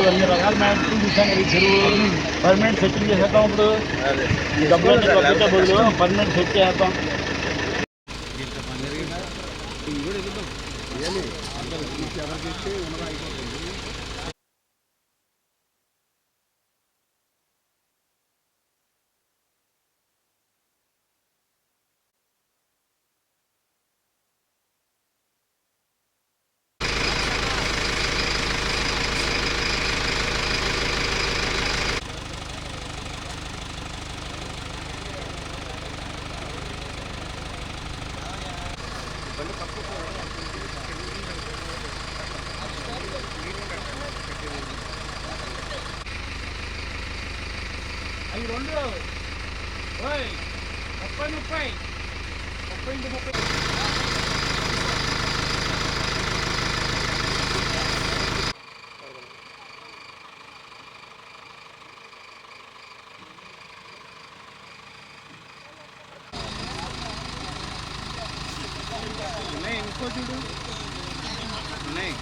అన్ని రకాల మ్యాట్లు చూసాం కదా. చెరువు పర్మనెంట్ సెటిల్ చేసేద్దాం. ఇప్పుడు డబ్బులన్నీ పక్కన బదులు పర్మనెంట్ సెట్ చేద్దాం. అవి రెండు 30 ఉన్నాయి. ఇంకో చూడు ఉన్నాయి.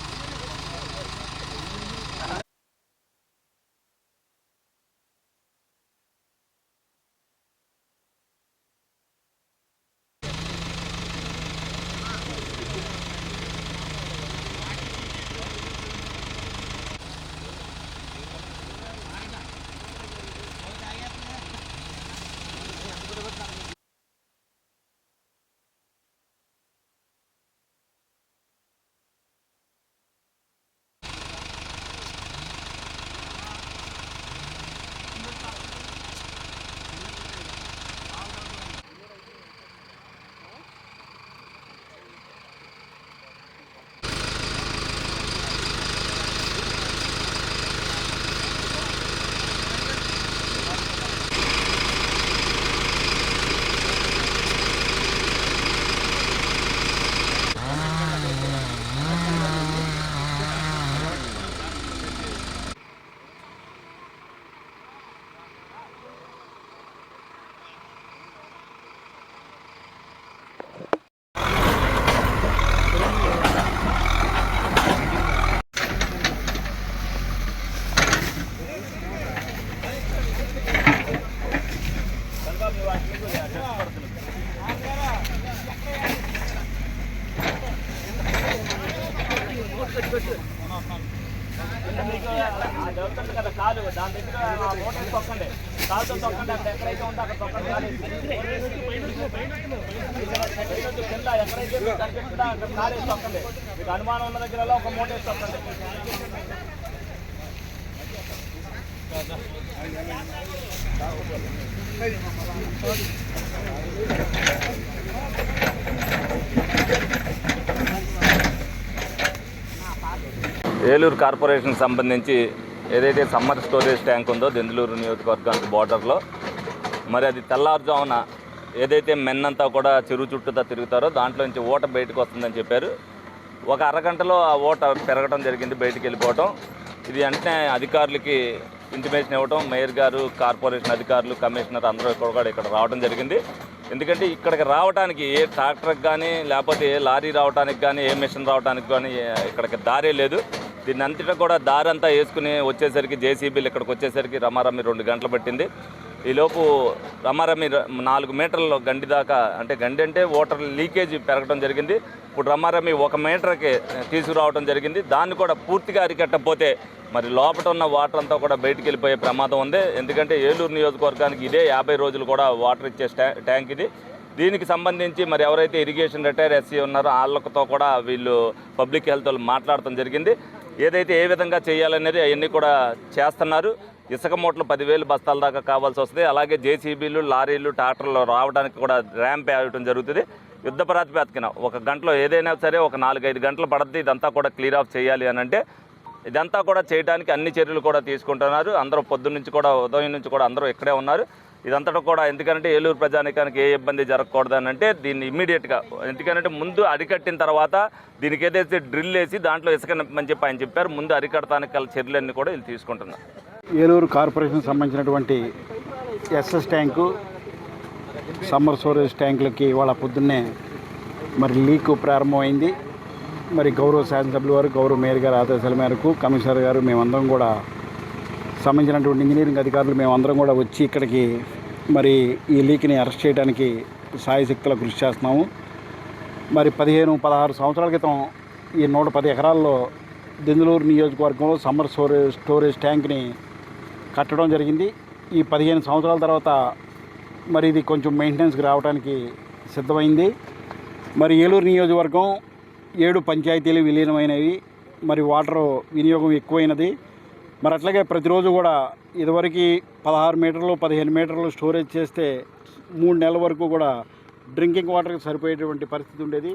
జరుగుతుంది కదా కాలు, దాని దగ్గర మోటార్ తొక్కండి, కాలుతో తొక్కండి. అక్కడ ఎక్కడైతే ఉందో అక్కడ తొక్కండి. కింద ఎక్కడైతే కనిపిస్తుందో అక్కడ కాలేసి తొక్కండి. మీకు అనుమానం ఉన్న దగ్గర ఒక మోటార్ తొక్కండి. ఏలూరు కార్పొరేషన్కి సంబంధించి ఏదైతే సమ్మర్ స్టోరేజ్ ట్యాంక్ ఉందో దెందులూరు నియోజకవర్గానికి బోర్డర్లో, మరి అది తెల్లారుజామున ఏదైతే మెన్నంతా కూడా చెరువు చుట్టూతా తిరుగుతారో దాంట్లో నుంచి ఊట బయటకు వస్తుందని చెప్పారు. ఒక అరగంటలో ఆ ఊట పెరగడం జరిగింది, బయటికి వెళ్ళిపోవటం. ఇది వెంటనే అధికారులకి ఇంటిమేషన్ ఇవ్వటం, మేయర్ గారు, కార్పొరేషన్ అధికారులు, కమిషనర్ అందరూ కూడా ఇక్కడ రావడం జరిగింది. ఎందుకంటే ఇక్కడికి రావడానికి ఏ ట్రాక్టర్కి కానీ లేకపోతే ఏ లారీ రావడానికి కానీ ఏ మిషన్ రావడానికి కానీ ఇక్కడికి దారే లేదు. దీన్ని అంతటా కూడా దారి అంతా వేసుకుని వచ్చేసరికి జేసీబీలు ఇక్కడికి వచ్చేసరికి రమారమి 2 గంటలు పట్టింది. ఈలోపు రమారమి 4 మీటర్ల గండి దాకా, అంటే గండి అంటే వాటర్ లీకేజ్ పెరగడం జరిగింది. ఇప్పుడు రమారమి 1 మీటర్కి తీసుకురావడం జరిగింది. దాన్ని కూడా పూర్తిగా అరికట్టకపోతే మరి లోపల ఉన్న వాటర్ అంతా కూడా బయటికి వెళ్ళిపోయే ప్రమాదం ఉంది. ఎందుకంటే ఏలూరు నియోజకవర్గానికి ఇదే 50 రోజులు కూడా వాటర్ ఇచ్చే ట్యాంక్ ఇది. దీనికి సంబంధించి మరి ఎవరైతే ఇరిగేషన్ రిటైర్ ఎస్సీ ఉన్నారో వాళ్ళతో కూడా వీళ్ళు పబ్లిక్ హెల్త్ వాళ్ళు మాట్లాడటం జరిగింది. ఏదైతే ఏ విధంగా చేయాలనేది అవన్నీ కూడా చేస్తున్నారు. ఇసుక మూటలు 10,000 బస్తాల దాకా కావాల్సి వస్తుంది. అలాగే జేసీబీలు, లారీలు, ట్రాక్టర్లు రావడానికి కూడా ర్యాంప్ వేయడం జరుగుతుంది. యుద్ధ ప్రాతిపదికన 1 గంటలో ఏదైనా సరే ఒక 4-5 గంటలు పడుతుంది ఇదంతా కూడా క్లియర్ ఆఫ్ చేయాలి అని అంటే. ఇదంతా కూడా చేయడానికి అన్ని చర్యలు కూడా తీసుకుంటున్నారు. అందరూ పొద్దున్న నుంచి కూడా, ఉదయం నుంచి కూడా అందరూ ఇక్కడే ఉన్నారు. ఇదంతా కూడా ఎందుకంటే ఏలూరు ప్రజానికానికి ఏ ఇబ్బంది జరగకూడదని అంటే దీన్ని ఇమ్మీడియట్గా, ఎందుకంటే ముందు అరికట్టిన తర్వాత దీనికి ఏదైతే డ్రిల్ వేసి దాంట్లో ఇసుక నింపమని చెప్పి ఆయన చెప్పారు. ముందు అరికట్టడానికి గల చర్యలన్నీ కూడా వీళ్ళు తీసుకుంటున్నారు. ఏలూరు కార్పొరేషన్ సంబంధించినటువంటి ఎస్ఎస్ ట్యాంకు, సమ్మర్ స్టోరేజ్ ట్యాంకులకి ఇవాళ పొద్దున్నే మరి లీక్ ప్రారంభమైంది. మరి గౌరవ శాసనసభ్యుల వారు, గౌరవ మేయర్ గారి ఆదేశాల మేరకు కమిషనర్ గారు మేమందరం కూడా సంబంధించినటువంటి ఇంజనీరింగ్ అధికారులు మేమందరం కూడా వచ్చి ఇక్కడికి మరి ఈ లీక్ని అరెస్ట్ చేయడానికి సాయశక్తుల కృషి చేస్తున్నాము. మరి 15-16 సంవత్సరాల క్రితం ఈ 110 ఎకరాల్లో దెందులూరు నియోజకవర్గంలో సమ్మర్ స్టోరేజ్ ట్యాంక్ని కట్టడం జరిగింది. ఈ 15 సంవత్సరాల తర్వాత మరి ఇది కొంచెం మెయింటెనెన్స్కి రావడానికి సిద్ధమైంది. మరి ఏలూరు నియోజకవర్గం 7 పంచాయతీలు విలీనమైనవి. మరి వాటర్ వినియోగం ఎక్కువైనది. మరి అట్లాగే ప్రతిరోజు కూడా ఇదివరకు 16 మీటర్లు 15 మీటర్లు స్టోరేజ్ చేస్తే 3 నెలల వరకు కూడా డ్రింకింగ్ వాటర్కి సరిపోయేటువంటి పరిస్థితి ఉండేది.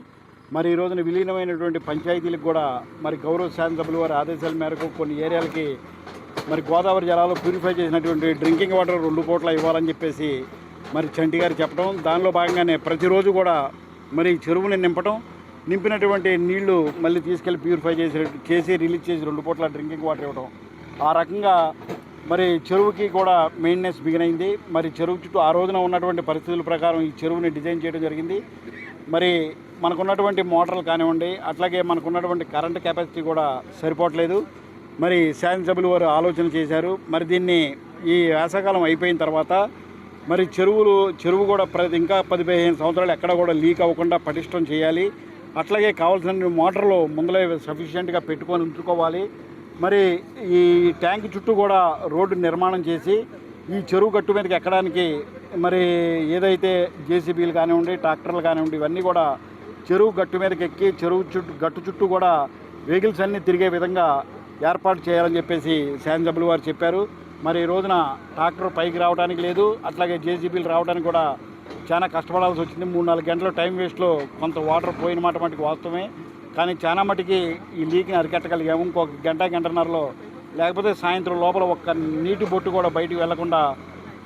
మరి ఈ రోజున విలీనమైనటువంటి పంచాయతీలకు కూడా మరి గౌరవ శాసనసభ్యుల వారి ఆదేశాల మేరకు కొన్ని ఏరియాలకి మరి గోదావరి జలాలు ప్యూరిఫై చేసినటువంటి డ్రింకింగ్ వాటర్ 2 పూట్ల ఇవ్వాలని చెప్పేసి మరి చంటి గారు చెప్పడం, దానిలో భాగంగానే ప్రతిరోజు కూడా మరి చెరువుని నింపినటువంటి నీళ్లు మళ్ళీ తీసుకెళ్ళి ప్యూరిఫై చేసి రిలీజ్ చేసి 2 పూట్ల డ్రింకింగ్ వాటర్ ఇవ్వడం. ఆ రకంగా మరి చెరువుకి కూడా మెయింటెనెన్స్ బిగినైంది. మరి చెరువు చుట్టూ ఆ రోజున ఉన్నటువంటి పరిస్థితుల ప్రకారం ఈ చెరువుని డిజైన్ చేయడం జరిగింది. మరి మనకున్నటువంటి మోటార్లు కానివ్వండి, అట్లాగే మనకున్నటువంటి కరెంట్ కెపాసిటీ కూడా సరిపోవట్లేదు. మరి శాసనసభ్యులు వారు ఆలోచన చేశారు. మరి దీన్ని ఈ వేసవకాలం అయిపోయిన తర్వాత మరి చెరువు కూడా ఇంకా 10-15 సంవత్సరాలు ఎక్కడ కూడా లీక్ అవ్వకుండా పటిష్టం చేయాలి. అట్లాగే కావాల్సిన మోటార్లు ముందలే సఫిషియెంట్గా పెట్టుకొని ఉంచుకోవాలి. మరి ఈ ట్యాంక్ చుట్టూ కూడా రోడ్డు నిర్మాణం చేసి ఈ చెరువు గట్టు మీదకి ఎక్కడానికి మరి ఏదైతే జేసీబీలు కానివ్వండి, ట్రాక్టర్లు కానివ్వండి, ఇవన్నీ కూడా చెరువు గట్టు మీదకి ఎక్కి గట్టు చుట్టూ కూడా వెహికల్స్ అన్నీ తిరిగే విధంగా ఏర్పాటు చేయాలని చెప్పేసి శాసనసభ్యులు వారు చెప్పారు. మరి ఈ రోజున ట్రాక్టర్ పైకి రావడానికి లేదు, అట్లాగే జేసీబీలు రావడానికి కూడా చాలా కష్టపడాల్సి వచ్చింది. 3-4 గంటల టైం వేస్ట్లో కొంత వాటర్ పోయిన మాట మటుకు వాస్తవమే. కానీ చాలా మటుకి ఈ లీక్ని అరికట్టగలిగాము. ఇంకొక గంటన్నరలో, లేకపోతే సాయంత్రం లోపల ఒక్క నీటి బొట్టు కూడా బయటికి వెళ్లకుండా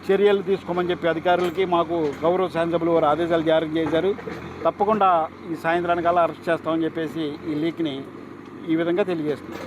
చర్యలు తీసుకోమని చెప్పి అధికారులకి మాకు గౌరవ శాసనసభ్యులు వారు ఆదేశాలు జారీ చేశారు. తప్పకుండా ఈ సాయంత్రానికల్లా అరెస్ట్ చేస్తామని చెప్పేసి ఈ లీక్ని ఈ విధంగా తెలియజేస్తుంది.